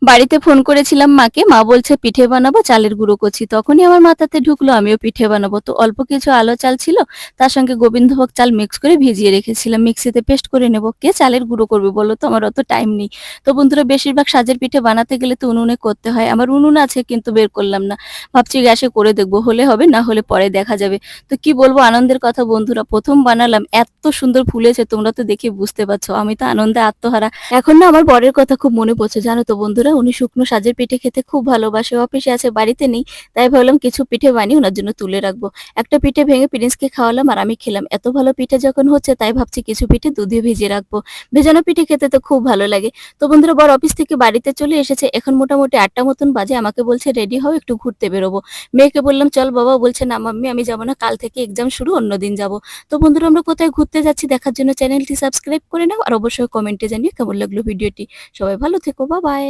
বাড়িতে ফোন করেছিলাম মাকে, মা বলছে পিঠে বানাবো, চালের গুঁড়ো করছি। তখনই আমার মাথাতে ঢুকলো আমিও পিঠে বানাবো। তো অল্প কিছু আলো চাল ছিল, তার সঙ্গে গোবিন্দভোগ চাল মিক্স করে ভিজিয়ে রেখেছিলাম। মিক্সিতে পেস্ট করে নেব। কে চালের গুঁড়ো করবে বলো তো? আমার অত টাইম নেই। তো বন্ধুরা, বেশিরভাগ সাজের পিঠে বানাতে গেলে তো উনুনে করতে হয়। আমার উনুন আছে কিন্তু বের করলাম না। ভাবছি গ্যাসে করে দেখবো, হলে হবে, না হলে পরে দেখা যাবে। তো কি বলবো আনন্দের কথা বন্ধুরা, ১ম বানালাম, এত সুন্দর ফুলেছে তোমরা তো দেখে বুঝতে পারছো। আমি তো আনন্দে আত্মহারা। এখন না আমার বরের কথা খুব মনে পড়ছে জানো তো বন্ধুরা, উনি শুকনো সাজের পিঠে খেতে খুব ভালোবাসে। অফিসে আছে, বাড়িতে নেই। তাই ভাবলাম কিছু পিঠে বানিয়ে ওনার জন্য তুলে রাখবো। একটা পিঠে ভেঙে প্রিন্সকে খাওয়ালাম আর আমি খেলাম। এত ভালো পিঠে যখন হচ্ছে তাই ভাবছি কিছু পিঠে দুধে ভিজিয়ে রাখবো। ভেজানো পিঠে খেতে তো খুব ভালো লাগে। তো বন্ধুরা, বর অফিস থেকে বাড়িতে চলে এসেছে। এখন মোটামুটি ৮টা মতন বাজে। আমাকে বলছে রেডি হও, একটু ঘুরতে বেরোবো। মেয়েকে বললাম চল বাবা, বলছে না মাম্মি আমি যাবো না, কাল থেকে এক্সাম শুরু, অন্যদিন যাবো। তো বন্ধুরা, আমরা কোথায় ঘুরতে যাচ্ছি দেখার জন্য চ্যানেলটি সাবস্ক্রাইব করে নাও আর অবশ্যই কমেন্টে জানিয়ে কেমন লাগলো ভিডিওটি। সবাই ভালো থেকো, বাই বাই।